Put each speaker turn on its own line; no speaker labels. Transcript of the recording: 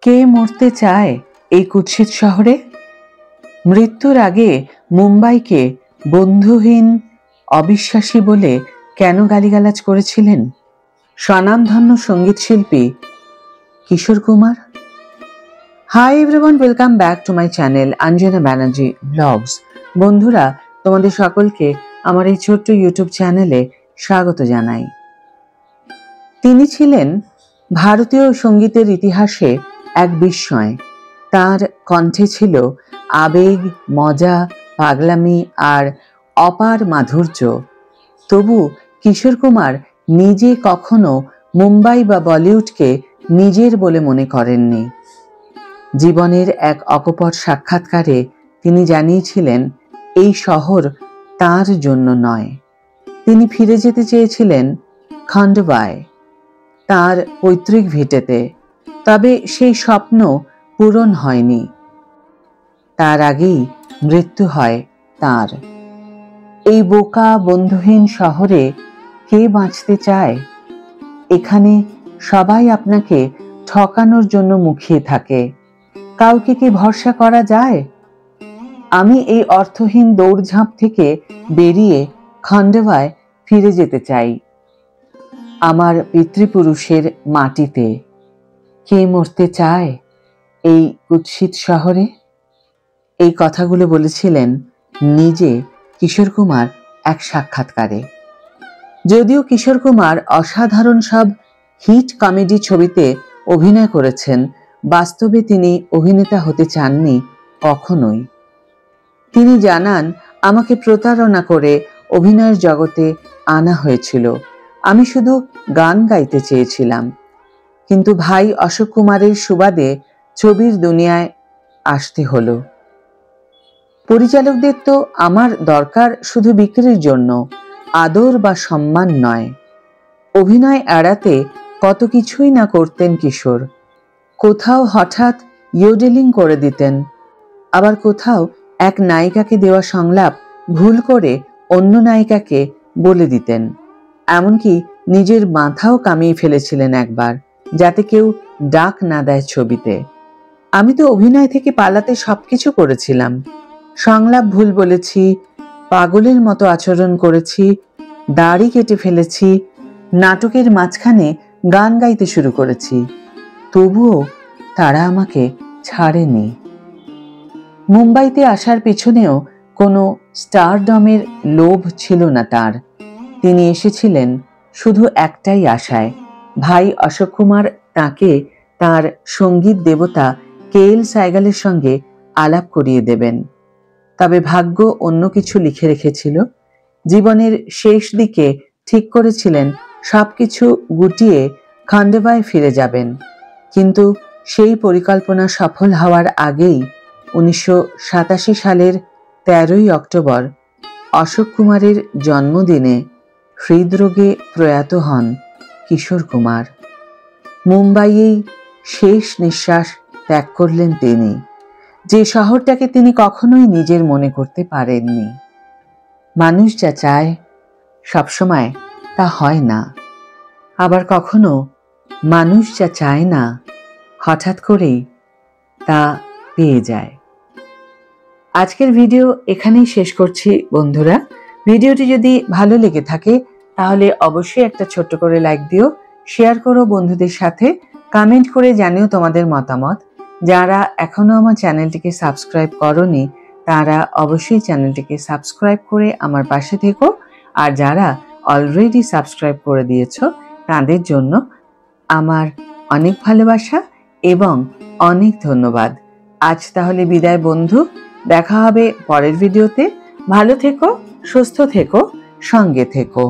কে মরতে চায় এই কুৎসিত শহরে? মৃত্যুর আগে মুম্বাইকে বন্ধুহীন, অবিশ্বাসী বলে কেন গালিগালাজ করেছিলেন স্বনামধন্য সঙ্গীত শিল্পী Kishore Kumar? Hi everyone, welcome back to my channel Anjana Banerjee vlogs. বন্ধুরা, তোমাদের সকলকে আমার এই ছোট্ট ইউটিউব চ্যানেলে স্বাগত জানাই। তিনি ছিলেন ভারতীয় সঙ্গীতের ইতিহাসে এক বিস্ময়। তার কণ্ঠে ছিল আবেগ, মজা, পাগলামি আর অপার মাধুর্য। তবু কিশোর কুমার নিজে কখনো মুম্বাই বা বলিউডকে নিজের বলে মনে করেননি। জীবনের এক অকপট সাক্ষাৎকারে তিনি জানিয়েছিলেন এই শহর তার জন্য নয়। তিনি ফিরে যেতে চেয়েছিলেন খান্ডোয়ায়, তার পৈতৃক ভিটেতে। তবে সেই স্বপ্ন পূরণ হয়নি। তার আগেই মৃত্যু হয় তার। এই বোকা বন্ধুহীন শহরে কে বাঁচতে চায়? এখানে সবাই আপনাকে ঠকানোর জন্য মুখিয়ে থাকে। কাউকে কি ভরসা করা যায়? আমি এই অর্থহীন দৌড়ঝাঁপ থেকে বেরিয়ে খান্ডোয়ায় ফিরে যেতে চাই, আমার পিতৃপুরুষের মাটিতে। কে মরতে চায় এই কুৎসিত শহরে? এই কথাগুলো বলেছিলেন নিজে কিশোর কুমার এক সাক্ষাৎকারে। যদিও কিশোর কুমার অসাধারণ সব হিট কমেডি ছবিতে অভিনয় করেছেন, বাস্তবে তিনি অভিনেতা হতে চাননি কখনোই। তিনি জানান, আমাকে প্রতারণা করে অভিনয়ের জগতে আনা হয়েছিল। আমি শুধু গান গাইতে চেয়েছিলাম, কিন্তু ভাই অশোক কুমারের সুবাদে ছবির দুনিয়ায় আসতে হলো। পরিচালকদের তো আমার দরকার শুধু বিক্রির জন্য, আদর বা সম্মান নয়। অভিনয় এড়াতে কত কিছুই না করতেন কিশোর। কোথাও হঠাৎ ইয়োডেলিং করে দিতেন, আবার কোথাও এক নায়িকাকে দেওয়া সংলাপ ভুল করে অন্য নায়িকাকে বলে দিতেন। এমনকি নিজের মাথাও কামিয়ে ফেলেছিলেন একবার, যাতে কেউ ডাক না দেয় ছবিতে। আমি তো অভিনয় থেকে পালাতে সবকিছু করেছিলাম। সংলাপ ভুল বলেছি, পাগলের মতো আচরণ করেছি, দাড়ি কেটে ফেলেছি, নাটকের মাঝখানে গান গাইতে শুরু করেছি। তবুও তারা আমাকে ছাড়েনি। মুম্বাইতে আসার পেছনেও কোনো স্টারডমের লোভ ছিল না তার। তিনি এসেছিলেন শুধু একটাই আশায়, ভাই অশোক কুমার তাকে তার সঙ্গীত দেবতা কেএল সাইগালের সঙ্গে আলাপ করিয়ে দেবেন। তবে ভাগ্য অন্য কিছু লিখে রেখেছিল। জীবনের শেষ দিকে ঠিক করেছিলেন সবকিছু গুটিয়ে খান্ডোয়ায় ফিরে যাবেন। কিন্তু সেই পরিকল্পনা সফল হওয়ার আগেই 1987 সালের 13ই অক্টোবর অশোক কুমারের জন্মদিনে হৃদরোগে প্রয়াত হন কিশোর কুমার। মুম্বাইয়েই শেষ নিঃশ্বাস ত্যাগ করলেন তিনি, যে শহরটাকে তিনি কখনোই নিজের মনে করতে পারেননি। মানুষ যা চায় সবসময় তা হয় না, আবার কখনো মানুষ যা চায় না হঠাৎ করেই তা পেয়ে যায়। আজকের ভিডিও এখানেই শেষ করছি বন্ধুরা। ভিডিওটি যদি ভালো লেগে থাকে তাহলে অবশ্যই একটা ছোট্ট করে লাইক দিও, শেয়ার করো বন্ধুদের সাথে, কমেন্ট করে জানিও তোমাদের মতামত। যারা এখনো আমার চ্যানেলটিকে সাবস্ক্রাইব করোনি তারা অবশ্যই চ্যানেলটিকে সাবস্ক্রাইব করে আমার পাশে থেকো, আর যারা অলরেডি সাবস্ক্রাইব করে দিয়েছো তাদের জন্য আমার অনেক ভালোবাসা এবং অনেক ধন্যবাদ। আজ তাহলে বিদায় বন্ধু, দেখা হবে পরের ভিডিওতে। ভালো থেকো, সুস্থ থেকো, সঙ্গে থেকো।